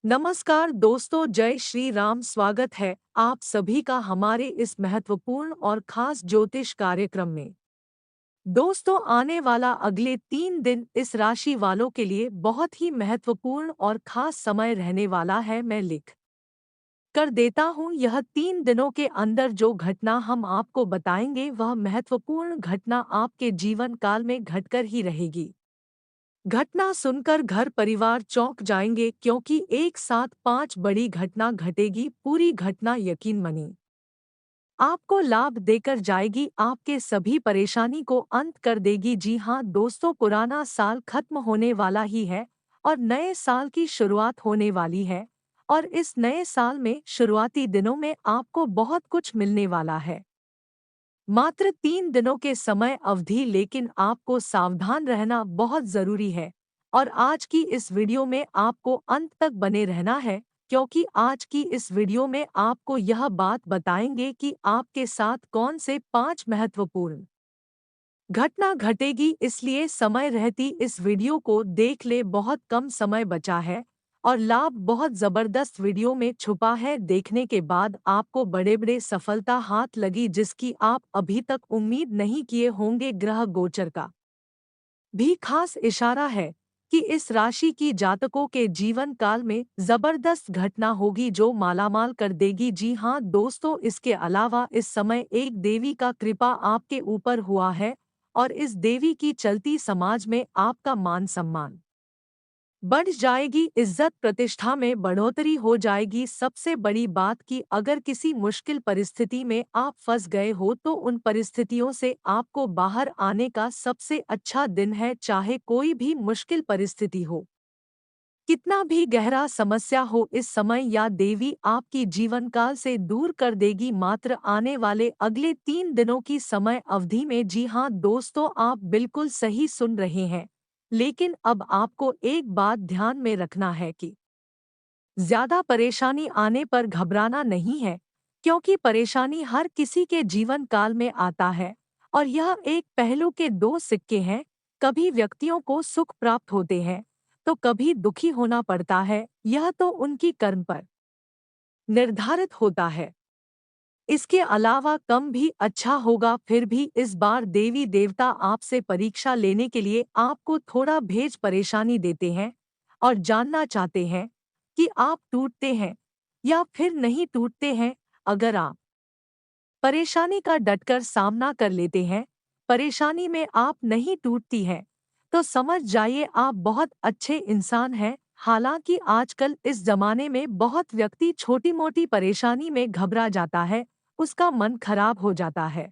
नमस्कार दोस्तों, जय श्री राम। स्वागत है आप सभी का हमारे इस महत्वपूर्ण और खास ज्योतिष कार्यक्रम में। दोस्तों, आने वाला अगले 3 दिन इस राशि वालों के लिए बहुत ही महत्वपूर्ण और खास समय रहने वाला है। मैं लिख कर देता हूँ, यह 3 दिनों के अंदर जो घटना हम आपको बताएंगे वह महत्वपूर्ण घटना आपके जीवन काल में घटकर ही रहेगी। घटना सुनकर घर परिवार चौंक जाएंगे, क्योंकि एक साथ 5 बड़ी घटना घटेगी। पूरी घटना यकीन मानिए आपको लाभ देकर जाएगी, आपके सभी परेशानी को अंत कर देगी। जी हाँ दोस्तों, पुराना साल खत्म होने वाला ही है और नए साल की शुरुआत होने वाली है। और इस नए साल में शुरुआती दिनों में आपको बहुत कुछ मिलने वाला है। मात्र 3 दिनों के समय अवधि, लेकिन आपको सावधान रहना बहुत जरूरी है। और आज की इस वीडियो में आपको अंत तक बने रहना है, क्योंकि आज की इस वीडियो में आपको यह बात बताएंगे कि आपके साथ कौन से 5 महत्वपूर्ण घटना घटेगी। इसलिए समय रहती इस वीडियो को देख ले, बहुत कम समय बचा है और लाभ बहुत जबरदस्त वीडियो में छुपा है। देखने के बाद आपको बड़े बड़े सफलता हाथ लगी, जिसकी आप अभी तक उम्मीद नहीं किए होंगे। ग्रह गोचर का भी खास इशारा है कि इस राशि की जातकों के जीवन काल में जबरदस्त घटना होगी जो मालामाल कर देगी। जी हाँ दोस्तों, इसके अलावा इस समय एक देवी का कृपा आपके ऊपर हुआ है और इस देवी की चलती समाज में आपका मान सम्मान बढ़ जाएगी, इज्जत प्रतिष्ठा में बढ़ोतरी हो जाएगी। सबसे बड़ी बात कि अगर किसी मुश्किल परिस्थिति में आप फंस गए हो तो उन परिस्थितियों से आपको बाहर आने का सबसे अच्छा दिन है। चाहे कोई भी मुश्किल परिस्थिति हो, कितना भी गहरा समस्या हो, इस समय या देवी आपकी जीवन काल से दूर कर देगी, मात्र आने वाले अगले 3 दिनों की समय अवधि में। जी हाँ दोस्तों, आप बिल्कुल सही सुन रहे हैं। लेकिन अब आपको एक बात ध्यान में रखना है कि ज्यादा परेशानी आने पर घबराना नहीं है, क्योंकि परेशानी हर किसी के जीवन काल में आता है और यह एक पहलू के दो सिक्के हैं। कभी व्यक्तियों को सुख प्राप्त होते हैं तो कभी दुखी होना पड़ता है, यह तो उनकी कर्म पर निर्धारित होता है। इसके अलावा कम भी अच्छा होगा। फिर भी इस बार देवी देवता आपसे परीक्षा लेने के लिए आपको थोड़ा भेज परेशानी देते हैं और जानना चाहते हैं कि आप टूटते हैं या फिर नहीं टूटते हैं। अगर आप परेशानी का डटकर सामना कर लेते हैं, परेशानी में आप नहीं टूटती हैं, तो समझ जाइए आप बहुत अच्छे इंसान हैं। हालांकि आजकल इस जमाने में बहुत व्यक्ति छोटी मोटी परेशानी में घबरा जाता है, उसका मन खराब हो जाता है।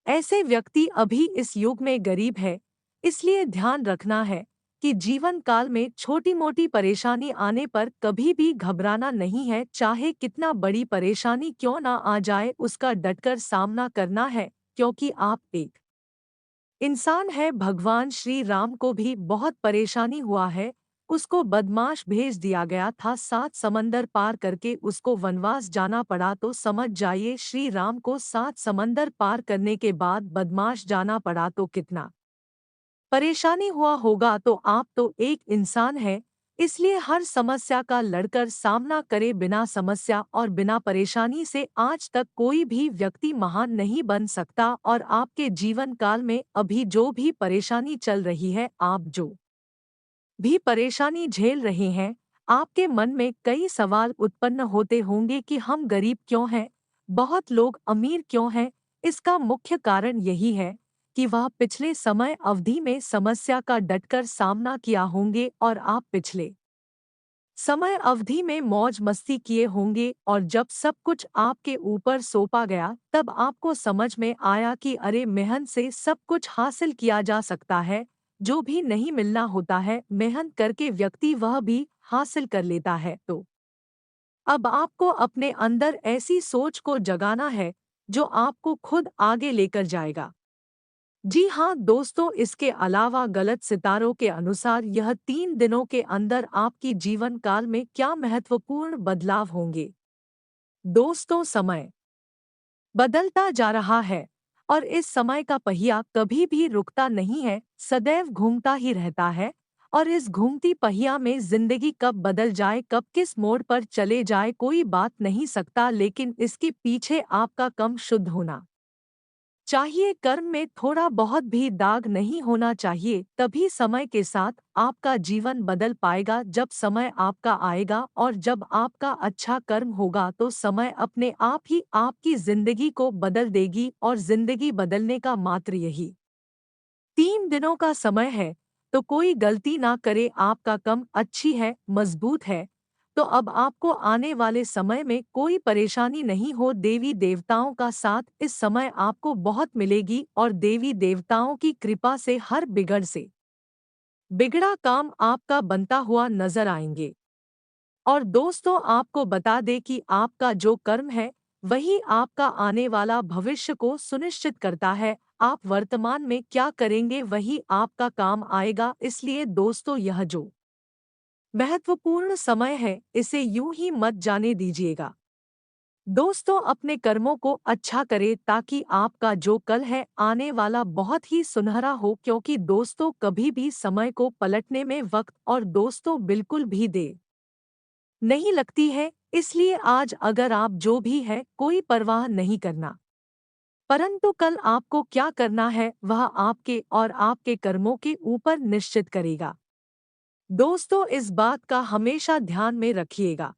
ऐसे व्यक्ति अभी इस युग में गरीब है। इसलिए ध्यान रखना है कि जीवन काल में छोटी मोटी परेशानी आने पर कभी भी घबराना नहीं है। चाहे कितना बड़ी परेशानी क्यों ना आ जाए, उसका डटकर सामना करना है, क्योंकि आप एक इंसान है। भगवान श्री राम को भी बहुत परेशानी हुआ है। उसको बदमाश भेज दिया गया था, 7 समंदर पार करके उसको वनवास जाना पड़ा। तो समझ जाइए, श्री राम को 7 समंदर पार करने के बाद बदमाश जाना पड़ा तो कितना परेशानी हुआ होगा। तो आप तो एक इंसान है, इसलिए हर समस्या का लड़कर सामना करे। बिना समस्या और बिना परेशानी से आज तक कोई भी व्यक्ति महान नहीं बन सकता। और आपके जीवन काल में अभी जो भी परेशानी चल रही है, आप जो भी परेशानी झेल रहे हैं, आपके मन में कई सवाल उत्पन्न होते होंगे कि हम गरीब क्यों हैं, बहुत लोग अमीर क्यों हैं। इसका मुख्य कारण यही है कि वह पिछले समय अवधि में समस्या का डटकर सामना किया होंगे और आप पिछले समय अवधि में मौज मस्ती किए होंगे। और जब सब कुछ आपके ऊपर सौंपा गया, तब आपको समझ में आया कि अरे, मेहनत से सब कुछ हासिल किया जा सकता है। जो भी नहीं मिलना होता है, मेहनत करके व्यक्ति वह भी हासिल कर लेता है। तो अब आपको अपने अंदर ऐसी सोच को जगाना है जो आपको खुद आगे लेकर जाएगा। जी हाँ दोस्तों, इसके अलावा गलत सितारों के अनुसार यह 3 दिनों के अंदर आपकी जीवन काल में क्या महत्वपूर्ण बदलाव होंगे। दोस्तों, समय बदलता जा रहा है और इस समय का पहिया कभी भी रुकता नहीं है, सदैव घूमता ही रहता है। और इस घूमती पहिया में जिंदगी कब बदल जाए, कब किस मोड़ पर चले जाए, कोई बात नहीं सकता, लेकिन इसके पीछे आपका कम शुद्ध होना चाहिए। कर्म में थोड़ा बहुत भी दाग नहीं होना चाहिए, तभी समय के साथ आपका जीवन बदल पाएगा। जब समय आपका आएगा और जब आपका अच्छा कर्म होगा तो समय अपने आप ही आपकी जिंदगी को बदल देगी, और जिंदगी बदलने का मात्र यही 3 दिनों का समय है। तो कोई गलती ना करे, आपका कम अच्छी है, मजबूत है, तो अब आपको आने वाले समय में कोई परेशानी नहीं हो। देवी देवताओं का साथ इस समय आपको बहुत मिलेगी, और देवी देवताओं की कृपा से हर बिगड़ा काम आपका बनता हुआ नजर आएंगे। और दोस्तों, आपको बता दे कि आपका जो कर्म है वही आपका आने वाला भविष्य को सुनिश्चित करता है। आप वर्तमान में क्या करेंगे वही आपका काम आएगा। इसलिए दोस्तों, यह जो महत्वपूर्ण समय है इसे यूं ही मत जाने दीजिएगा। दोस्तों, अपने कर्मों को अच्छा करें ताकि आपका जो कल है आने वाला बहुत ही सुनहरा हो, क्योंकि दोस्तों कभी भी समय को पलटने में वक्त और दोस्तों बिल्कुल भी देर नहीं लगती है। इसलिए आज अगर आप जो भी है कोई परवाह नहीं करना, परंतु कल आपको क्या करना है वह आपके और आपके कर्मों के ऊपर निश्चित करेगा। दोस्तों, इस बात का हमेशा ध्यान में रखिएगा।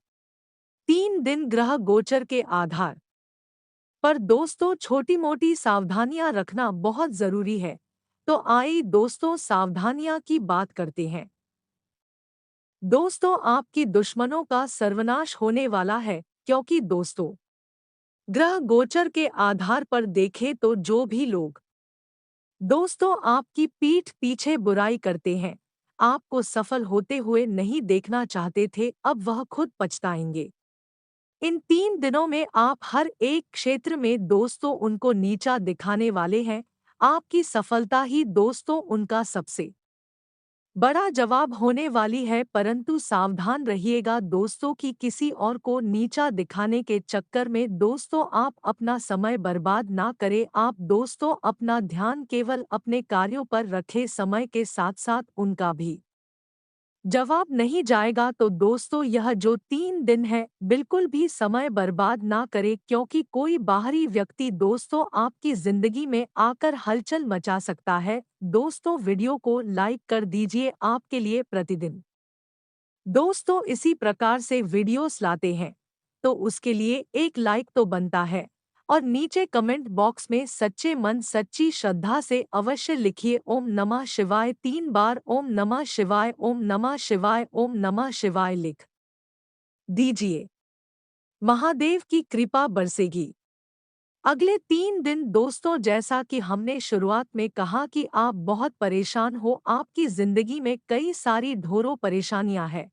3 दिन ग्रह गोचर के आधार पर दोस्तों छोटी मोटी सावधानियां रखना बहुत जरूरी है। तो आइए दोस्तों, सावधानियां की बात करते हैं। दोस्तों, आपकी दुश्मनों का सर्वनाश होने वाला है, क्योंकि दोस्तों ग्रह गोचर के आधार पर देखें तो जो भी लोग दोस्तों आपकी पीठ पीछे बुराई करते हैं, आपको सफल होते हुए नहीं देखना चाहते थे, अब वह खुद पछताएंगे। इन 3 दिनों में आप हर एक क्षेत्र में दोस्तों उनको नीचा दिखाने वाले हैं। आपकी सफलता ही दोस्तों उनका सबसे बड़ा जवाब होने वाली है। परंतु सावधान रहिएगा दोस्तों कि किसी और को नीचा दिखाने के चक्कर में दोस्तों आप अपना समय बर्बाद ना करें। आप दोस्तों अपना ध्यान केवल अपने कार्यों पर रखें, समय के साथ साथ उनका भी जवाब नहीं जाएगा। तो दोस्तों, यह जो 3 दिन है बिल्कुल भी समय बर्बाद ना करें, क्योंकि कोई बाहरी व्यक्ति दोस्तों आपकी जिंदगी में आकर हलचल मचा सकता है। दोस्तों, वीडियो को लाइक कर दीजिए। आपके लिए प्रतिदिन दोस्तों इसी प्रकार से वीडियोस लाते हैं, तो उसके लिए एक लाइक तो बनता है। और नीचे कमेंट बॉक्स में सच्चे मन सच्ची श्रद्धा से अवश्य लिखिए ओम नमः शिवाय 3 बार। ओम नमः शिवाय, ओम नमः शिवाय, ओम नमः शिवाय लिख दीजिए। महादेव की कृपा बरसेगी। अगले 3 दिन दोस्तों, जैसा कि हमने शुरुआत में कहा कि आप बहुत परेशान हो, आपकी जिंदगी में कई सारी ढोरों परेशानियां हैं।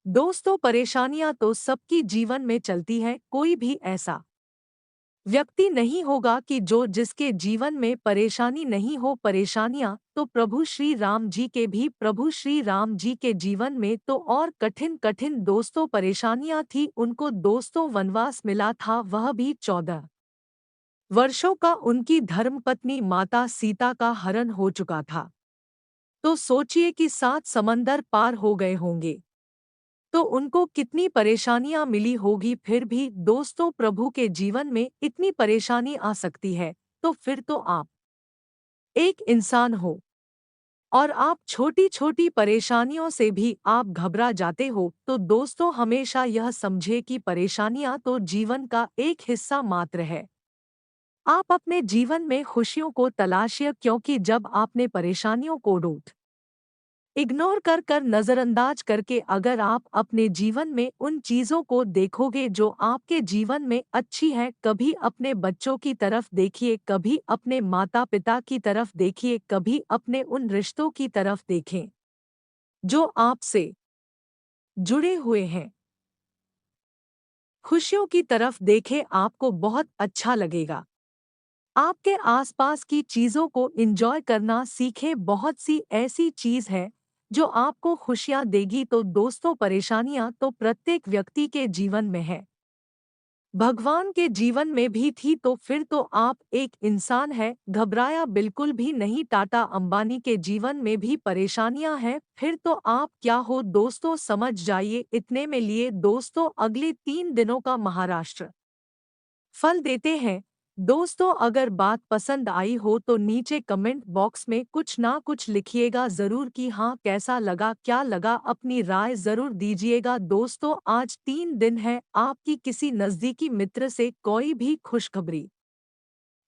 दोस्तों, परेशानियां तो सबकी जीवन में चलती है, कोई भी ऐसा व्यक्ति नहीं होगा कि जो जिसके जीवन में परेशानी नहीं हो। परेशानियां तो प्रभु श्री राम जी के भी, प्रभु श्री राम जी के जीवन में तो और कठिन कठिन दोस्तों परेशानियां थी। उनको दोस्तों वनवास मिला था, वह भी 14 वर्षों का। उनकी धर्मपत्नी माता सीता का हरण हो चुका था। तो सोचिए कि 7 समंदर पार हो गए होंगे, तो उनको कितनी परेशानियां मिली होगी। फिर भी दोस्तों प्रभु के जीवन में इतनी परेशानी आ सकती है, तो फिर तो आप एक इंसान हो, और आप छोटी छोटी परेशानियों से भी आप घबरा जाते हो। तो दोस्तों, हमेशा यह समझे कि परेशानियां तो जीवन का एक हिस्सा मात्र है। आप अपने जीवन में खुशियों को तलाशिए, क्योंकि जब आपने परेशानियों को इग्नोर कर कर नज़रअंदाज करके अगर आप अपने जीवन में उन चीज़ों को देखोगे जो आपके जीवन में अच्छी है, कभी अपने बच्चों की तरफ देखिए, कभी अपने माता पिता की तरफ देखिए, कभी अपने उन रिश्तों की तरफ देखें जो आपसे जुड़े हुए हैं। खुशियों की तरफ देखें, आपको बहुत अच्छा लगेगा। आपके आसपास की चीज़ों को एंजॉय करना सीखें। बहुत सी ऐसी चीज़ है जो आपको खुशियाँ देगी। तो दोस्तों, परेशानियाँ तो प्रत्येक व्यक्ति के जीवन में है। भगवान के जीवन में भी थी तो फिर तो आप एक इंसान है, घबराया बिल्कुल भी नहीं। टाटा अंबानी के जीवन में भी परेशानियां हैं, फिर तो आप क्या हो दोस्तों, समझ जाइए। इतने में लिए दोस्तों अगले 3 दिनों का महाराष्ट्र फल देते हैं। दोस्तों अगर बात पसंद आई हो तो नीचे कमेंट बॉक्स में कुछ ना कुछ लिखिएगा ज़रूर कि हाँ कैसा लगा, क्या लगा, अपनी राय ज़रूर दीजिएगा। दोस्तों आज 3 दिन है, आपकी किसी नज़दीकी मित्र से कोई भी खुशखबरी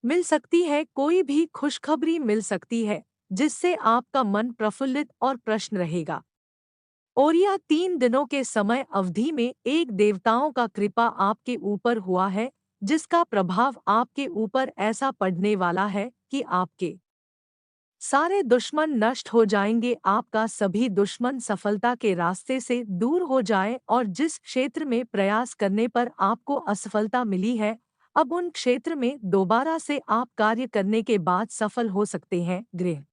मिल सकती है, कोई भी खुशखबरी मिल सकती है जिससे आपका मन प्रफुल्लित और प्रश्न रहेगा। और यह 3 दिनों के समय अवधि में एक देवताओं का कृपा आपके ऊपर हुआ है, जिसका प्रभाव आपके ऊपर ऐसा पड़ने वाला है कि आपके सारे दुश्मन नष्ट हो जाएंगे, आपका सभी दुश्मन सफलता के रास्ते से दूर हो जाए। और जिस क्षेत्र में प्रयास करने पर आपको असफलता मिली है, अब उन क्षेत्र में दोबारा से आप कार्य करने के बाद सफल हो सकते हैं। गृह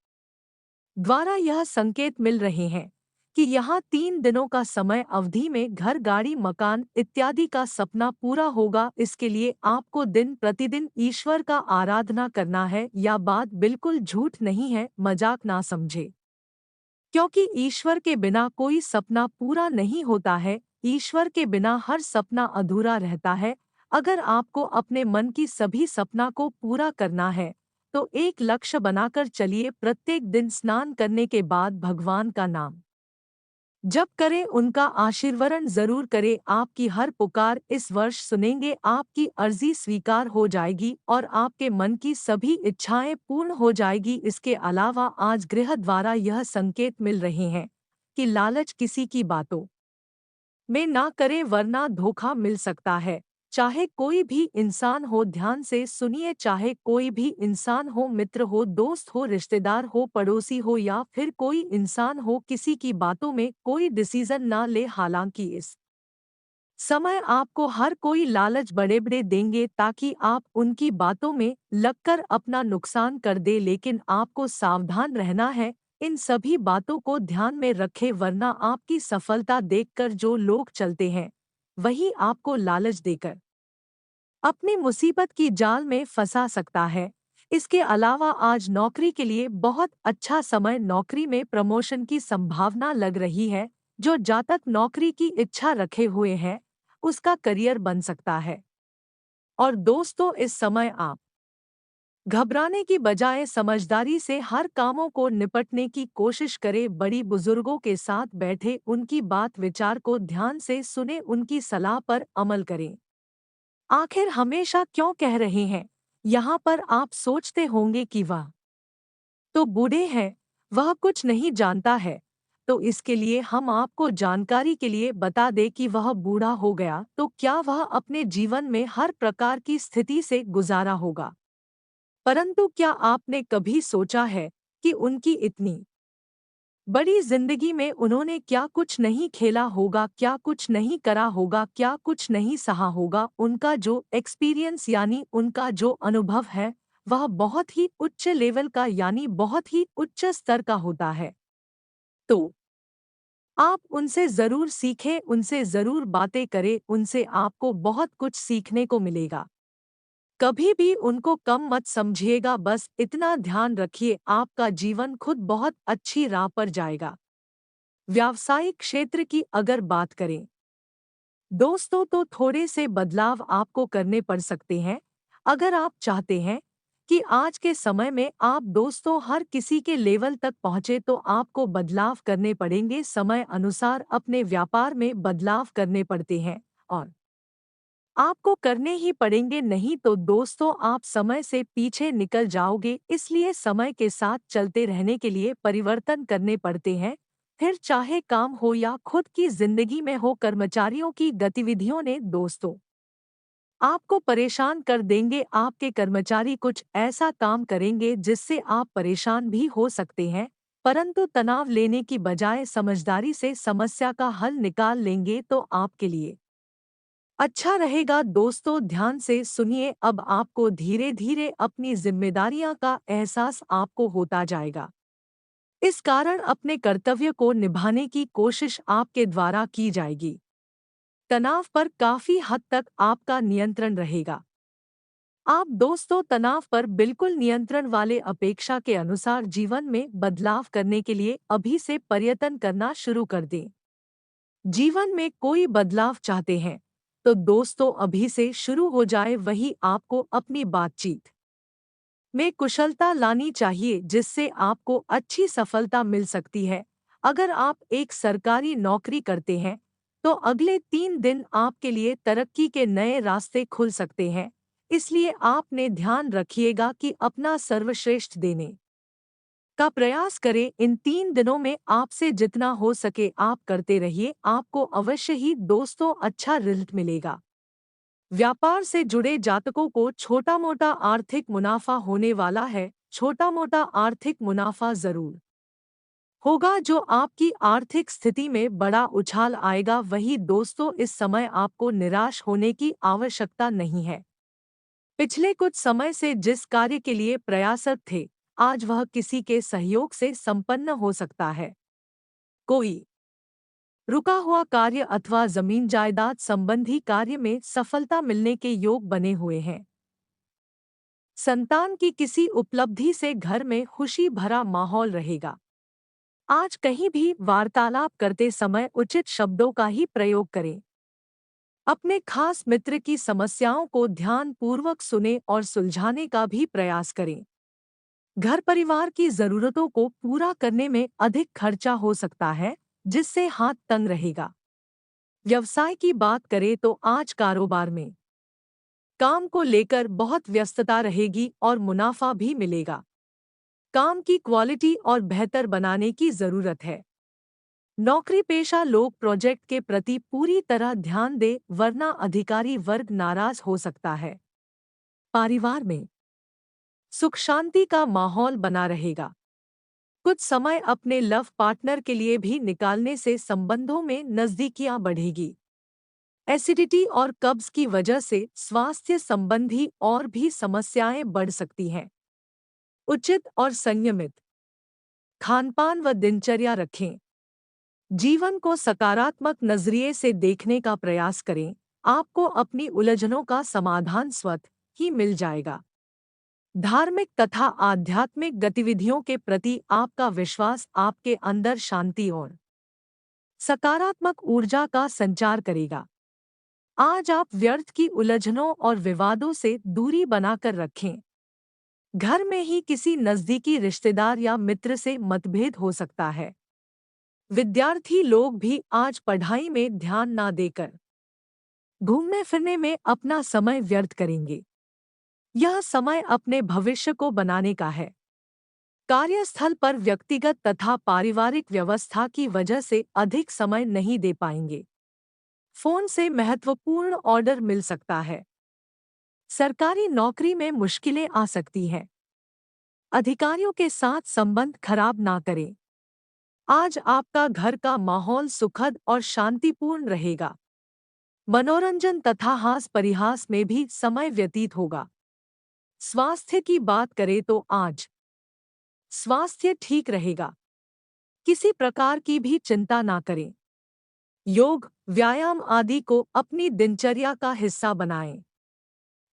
द्वारा यह संकेत मिल रहे हैं कि यहाँ 3 दिनों का समय अवधि में घर, गाड़ी, मकान इत्यादि का सपना पूरा होगा। इसके लिए आपको दिन प्रतिदिन ईश्वर का आराधना करना है। यह बात बिल्कुल झूठ नहीं है, मजाक ना समझे, क्योंकि ईश्वर के बिना कोई सपना पूरा नहीं होता है। ईश्वर के बिना हर सपना अधूरा रहता है। अगर आपको अपने मन की सभी सपना को पूरा करना है तो एक लक्ष्य बनाकर चलिए। प्रत्येक दिन स्नान करने के बाद भगवान का नाम जप करें, उनका आशीर्वाद जरूर करें। आपकी हर पुकार इस वर्ष सुनेंगे, आपकी अर्जी स्वीकार हो जाएगी और आपके मन की सभी इच्छाएं पूर्ण हो जाएगी। इसके अलावा आज गृह द्वारा यह संकेत मिल रहे हैं कि लालच किसी की बातों में ना करें वरना धोखा मिल सकता है। चाहे कोई भी इंसान हो, ध्यान से सुनिए, चाहे कोई भी इंसान हो, मित्र हो, दोस्त हो, रिश्तेदार हो, पड़ोसी हो या फिर कोई इंसान हो, किसी की बातों में कोई डिसीजन ना ले। हालांकि इस समय आपको हर कोई लालच बड़े बड़े देंगे ताकि आप उनकी बातों में लगकर अपना नुकसान कर दे, लेकिन आपको सावधान रहना है। इन सभी बातों को ध्यान में रखें वरना आपकी सफलता देखकर जो लोग चलते हैं वही आपको लालच देकर अपनी मुसीबत की जाल में फंसा सकता है। इसके अलावा आज नौकरी के लिए बहुत अच्छा समय, नौकरी में प्रमोशन की संभावना लग रही है। जो जातक नौकरी की इच्छा रखे हुए हैं उसका करियर बन सकता है। और दोस्तों इस समय आप घबराने की बजाय समझदारी से हर कामों को निपटने की कोशिश करें। बड़ी बुजुर्गों के साथ बैठे, उनकी बात विचार को ध्यान से सुने, उनकी सलाह पर अमल करें। आखिर हमेशा क्यों कह रहे हैं, यहाँ पर आप सोचते होंगे कि वह तो बूढ़े हैं, वह कुछ नहीं जानता है। तो इसके लिए हम आपको जानकारी के लिए बता दें कि वह बूढ़ा हो गया तो क्या वह अपने जीवन में हर प्रकार की स्थिति से गुजारा होगा। परंतु क्या आपने कभी सोचा है कि उनकी इतनी बड़ी जिंदगी में उन्होंने क्या कुछ नहीं खेला होगा, क्या कुछ नहीं करा होगा, क्या कुछ नहीं सहा होगा। उनका जो एक्सपीरियंस यानी उनका जो अनुभव है वह बहुत ही उच्च लेवल का यानी बहुत ही उच्च स्तर का होता है। तो आप उनसे ज़रूर सीखें, उनसे ज़रूर बातें करें, उनसे आपको बहुत कुछ सीखने को मिलेगा। कभी भी उनको कम मत समझिएगा, बस इतना ध्यान रखिए आपका जीवन खुद बहुत अच्छी राह पर जाएगा। व्यावसायिक क्षेत्र की अगर बात करें दोस्तों तो थोड़े से बदलाव आपको करने पड़ सकते हैं। अगर आप चाहते हैं कि आज के समय में आप दोस्तों हर किसी के लेवल तक पहुंचे तो आपको बदलाव करने पड़ेंगे। समय अनुसार अपने व्यापार में बदलाव करने पड़ते हैं और आपको करने ही पड़ेंगे, नहीं तो दोस्तों आप समय से पीछे निकल जाओगे। इसलिए समय के साथ चलते रहने के लिए परिवर्तन करने पड़ते हैं, फिर चाहे काम हो या खुद की जिंदगी में हो। कर्मचारियों की गतिविधियों ने दोस्तों आपको परेशान कर देंगे। आपके कर्मचारी कुछ ऐसा काम करेंगे जिससे आप परेशान भी हो सकते हैं, परंतु तनाव लेने की बजाय समझदारी से समस्या का हल निकाल लेंगे तो आपके लिए अच्छा रहेगा। दोस्तों ध्यान से सुनिए, अब आपको धीरे धीरे अपनी जिम्मेदारियां का एहसास आपको होता जाएगा। इस कारण अपने कर्तव्य को निभाने की कोशिश आपके द्वारा की जाएगी। तनाव पर काफी हद तक आपका नियंत्रण रहेगा। आप दोस्तों तनाव पर बिल्कुल नियंत्रण वाले अपेक्षा के अनुसार जीवन में बदलाव करने के लिए अभी से प्रयत्न करना शुरू कर दें। जीवन में कोई बदलाव चाहते हैं तो दोस्तों अभी से शुरू हो जाए, वही आपको अपनी बातचीत में कुशलता लानी चाहिए जिससे आपको अच्छी सफलता मिल सकती है। अगर आप एक सरकारी नौकरी करते हैं तो अगले 3 दिन आपके लिए तरक्की के नए रास्ते खुल सकते हैं, इसलिए आपने ध्यान रखिएगा कि अपना सर्वश्रेष्ठ देने का प्रयास करें। इन 3 दिनों में आपसे जितना हो सके आप करते रहिए, आपको अवश्य ही दोस्तों अच्छा रिजल्ट मिलेगा। व्यापार से जुड़े जातकों को छोटा मोटा आर्थिक मुनाफा होने वाला है। छोटा मोटा आर्थिक मुनाफा जरूर होगा जो आपकी आर्थिक स्थिति में बड़ा उछाल आएगा। वही दोस्तों इस समय आपको निराश होने की आवश्यकता नहीं है। पिछले कुछ समय से जिस कार्य के लिए प्रयासरत थे, आज वह किसी के सहयोग से संपन्न हो सकता है। कोई रुका हुआ कार्य अथवा जमीन जायदाद संबंधी कार्य में सफलता मिलने के योग बने हुए हैं। संतान की किसी उपलब्धि से घर में खुशी भरा माहौल रहेगा। आज कहीं भी वार्तालाप करते समय उचित शब्दों का ही प्रयोग करें। अपने खास मित्र की समस्याओं को ध्यानपूर्वक सुने और सुलझाने का भी प्रयास करें। घर परिवार की जरूरतों को पूरा करने में अधिक खर्चा हो सकता है, जिससे हाथ तंग रहेगा। व्यवसाय की बात करें तो आज कारोबार में काम को लेकर बहुत व्यस्तता रहेगी और मुनाफा भी मिलेगा। काम की क्वालिटी और बेहतर बनाने की जरूरत है। नौकरी पेशा लोग प्रोजेक्ट के प्रति पूरी तरह ध्यान दें, वरना अधिकारी वर्ग नाराज हो सकता है। परिवार में सुख शांति का माहौल बना रहेगा। कुछ समय अपने लव पार्टनर के लिए भी निकालने से संबंधों में नजदीकियां बढ़ेगी। एसिडिटी और कब्ज की वजह से स्वास्थ्य संबंधी और भी समस्याएं बढ़ सकती हैं। उचित और संयमित खानपान व दिनचर्या रखें। जीवन को सकारात्मक नजरिए से देखने का प्रयास करें। आपको अपनी उलझनों का समाधान स्वतः ही मिल जाएगा। धार्मिक तथा आध्यात्मिक गतिविधियों के प्रति आपका विश्वास आपके अंदर शांति और सकारात्मक ऊर्जा का संचार करेगा। आज आप व्यर्थ की उलझनों और विवादों से दूरी बनाकर रखें। घर में ही किसी नजदीकी रिश्तेदार या मित्र से मतभेद हो सकता है। विद्यार्थी लोग भी आज पढ़ाई में ध्यान ना देकर घूमने फिरने में अपना समय व्यर्थ करेंगे। यह समय अपने भविष्य को बनाने का है। कार्यस्थल पर व्यक्तिगत तथा पारिवारिक व्यवस्था की वजह से अधिक समय नहीं दे पाएंगे। फोन से महत्वपूर्ण ऑर्डर मिल सकता है। सरकारी नौकरी में मुश्किलें आ सकती हैं। अधिकारियों के साथ संबंध खराब ना करें। आज आपका घर का माहौल सुखद और शांतिपूर्ण रहेगा। मनोरंजन तथा हास परिहास में भी समय व्यतीत होगा। स्वास्थ्य की बात करें तो आज स्वास्थ्य ठीक रहेगा। किसी प्रकार की भी चिंता ना करें। योग, व्यायाम आदि को अपनी दिनचर्या का हिस्सा बनाएं।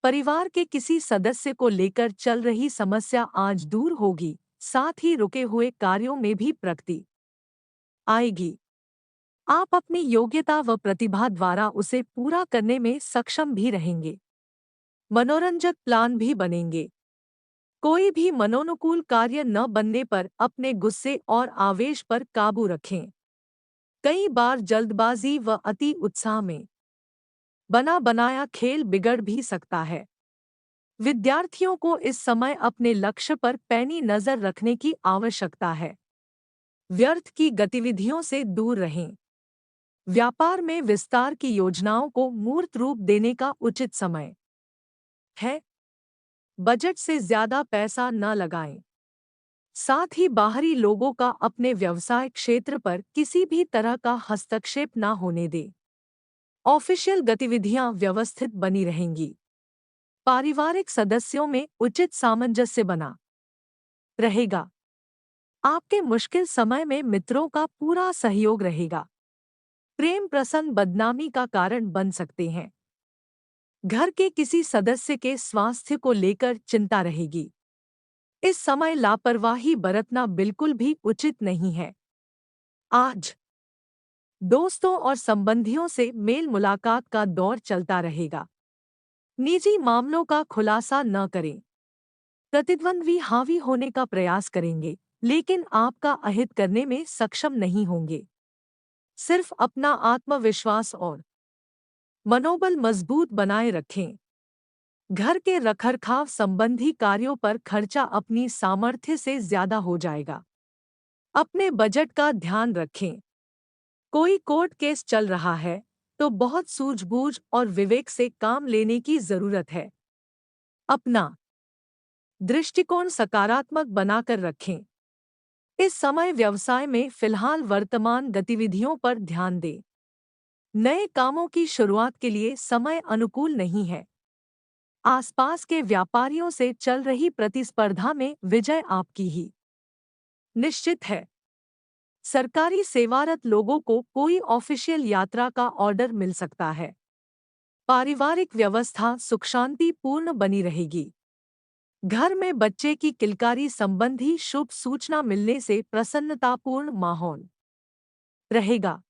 परिवार के किसी सदस्य को लेकर चल रही समस्या आज दूर होगी। साथ ही रुके हुए कार्यों में भी प्रगति आएगी। आप अपनी योग्यता व प्रतिभा द्वारा उसे पूरा करने में सक्षम भी रहेंगे। मनोरंजक प्लान भी बनेंगे। कोई भी मनोनुकूल कार्य न बनने पर अपने गुस्से और आवेश पर काबू रखें। कई बार जल्दबाजी व अति उत्साह में बना बनाया खेल बिगड़ भी सकता है। विद्यार्थियों को इस समय अपने लक्ष्य पर पैनी नजर रखने की आवश्यकता है। व्यर्थ की गतिविधियों से दूर रहें। व्यापार में विस्तार की योजनाओं को मूर्त रूप देने का उचित समय है। बजट से ज्यादा पैसा न लगाएं। साथ ही बाहरी लोगों का अपने व्यवसाय क्षेत्र पर किसी भी तरह का हस्तक्षेप न होने दें। ऑफिशियल गतिविधियां व्यवस्थित बनी रहेंगी। पारिवारिक सदस्यों में उचित सामंजस्य बना रहेगा। आपके मुश्किल समय में मित्रों का पूरा सहयोग रहेगा। प्रेम प्रसंग बदनामी का कारण बन सकते हैं। घर के किसी सदस्य के स्वास्थ्य को लेकर चिंता रहेगी। इस समय लापरवाही बरतना बिल्कुल भी उचित नहीं है। आज दोस्तों और संबंधियों से मेल मुलाकात का दौर चलता रहेगा। निजी मामलों का खुलासा न करें। प्रतिद्वंद्वी हावी होने का प्रयास करेंगे, लेकिन आपका अहित करने में सक्षम नहीं होंगे। सिर्फ अपना आत्मविश्वास और मनोबल मजबूत बनाए रखें। घर के रखरखाव संबंधी कार्यों पर खर्चा अपनी सामर्थ्य से ज्यादा हो जाएगा। अपने बजट का ध्यान रखें। कोई कोर्ट केस चल रहा है तो बहुत सूझबूझ और विवेक से काम लेने की जरूरत है। अपना दृष्टिकोण सकारात्मक बनाकर रखें। इस समय व्यवसाय में फिलहाल वर्तमान गतिविधियों पर ध्यान दें। नए कामों की शुरुआत के लिए समय अनुकूल नहीं है। आसपास के व्यापारियों से चल रही प्रतिस्पर्धा में विजय आपकी ही निश्चित है। सरकारी सेवारत लोगों को कोई ऑफिशियल यात्रा का ऑर्डर मिल सकता है। पारिवारिक व्यवस्था सुख शांति पूर्ण बनी रहेगी। घर में बच्चे की किलकारी संबंधी शुभ सूचना मिलने से प्रसन्नतापूर्ण माहौल रहेगा।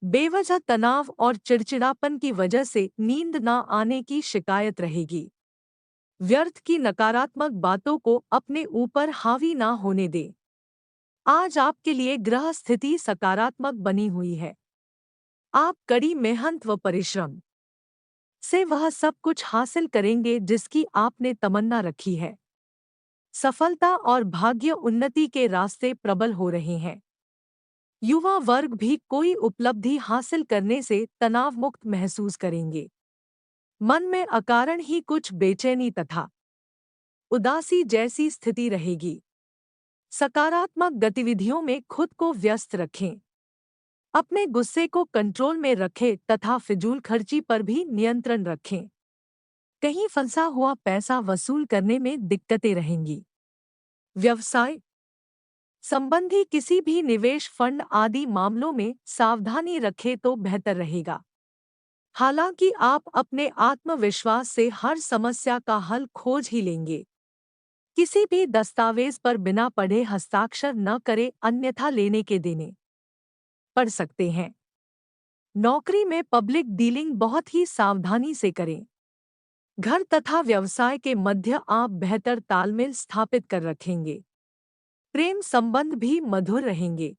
बेवजह तनाव और चिड़चिड़ापन की वजह से नींद न आने की शिकायत रहेगी। व्यर्थ की नकारात्मक बातों को अपने ऊपर हावी ना होने दें। आज आपके लिए ग्रह स्थिति सकारात्मक बनी हुई है। आप कड़ी मेहनत व परिश्रम से वह सब कुछ हासिल करेंगे जिसकी आपने तमन्ना रखी है। सफलता और भाग्य उन्नति के रास्ते प्रबल हो रहे हैं। युवा वर्ग भी कोई उपलब्धि हासिल करने से तनाव मुक्त महसूस करेंगे। मन में अकारण ही कुछ बेचैनी तथा उदासी जैसी स्थिति रहेगी। सकारात्मक गतिविधियों में खुद को व्यस्त रखें। अपने गुस्से को कंट्रोल में रखें तथा फिजूल खर्ची पर भी नियंत्रण रखें। कहीं फंसा हुआ पैसा वसूल करने में दिक्कतें रहेंगी। व्यवसाय संबंधी किसी भी निवेश फंड आदि मामलों में सावधानी रखें तो बेहतर रहेगा। हालांकि आप अपने आत्मविश्वास से हर समस्या का हल खोज ही लेंगे। किसी भी दस्तावेज पर बिना पढ़े हस्ताक्षर न करें, अन्यथा लेने के देने पड़ सकते हैं। नौकरी में पब्लिक डीलिंग बहुत ही सावधानी से करें। घर तथा व्यवसाय के मध्य आप बेहतर तालमेल स्थापित कर रखेंगे। प्रेम संबंध भी मधुर रहेंगे।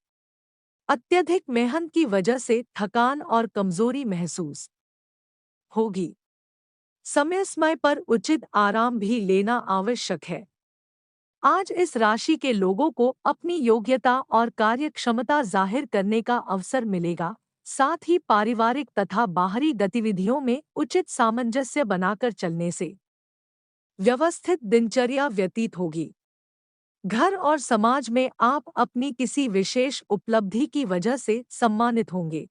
अत्यधिक मेहनत की वजह से थकान और कमजोरी महसूस होगी। समय पर उचित आराम भी लेना आवश्यक है। आज इस राशि के लोगों को अपनी योग्यता और कार्यक्षमता जाहिर करने का अवसर मिलेगा। साथ ही पारिवारिक तथा बाहरी गतिविधियों में उचित सामंजस्य बनाकर चलने से व्यवस्थित दिनचर्या व्यतीत होगी। घर और समाज में आप अपनी किसी विशेष उपलब्धि की वजह से सम्मानित होंगे।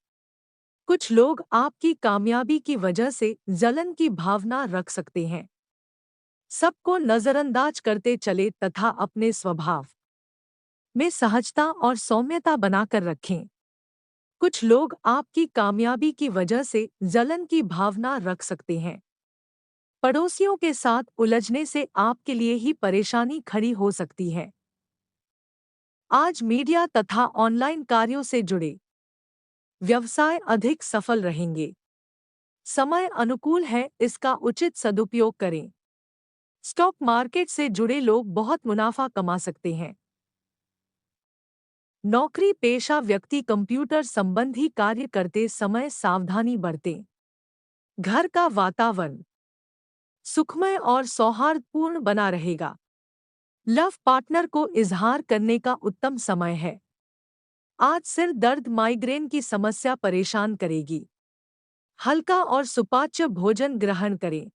कुछ लोग आपकी कामयाबी की वजह से जलन की भावना रख सकते हैं। सबको नजरअंदाज करते चले तथा अपने स्वभाव में सहजता और सौम्यता बनाकर रखें। कुछ लोग आपकी कामयाबी की वजह से जलन की भावना रख सकते हैं। पड़ोसियों के साथ उलझने से आपके लिए ही परेशानी खड़ी हो सकती है। आज मीडिया तथा ऑनलाइन कार्यों से जुड़े व्यवसाय अधिक सफल रहेंगे। समय अनुकूल है, इसका उचित सदुपयोग करें। स्टॉक मार्केट से जुड़े लोग बहुत मुनाफा कमा सकते हैं। नौकरी पेशा व्यक्ति कंप्यूटर संबंधी कार्य करते समय सावधानी बरतें। घर का वातावरण सुखमय और सौहार्दपूर्ण बना रहेगा। लव पार्टनर को इजहार करने का उत्तम समय है। आज सिर दर्द माइग्रेन की समस्या परेशान करेगी। हल्का और सुपाच्य भोजन ग्रहण करें।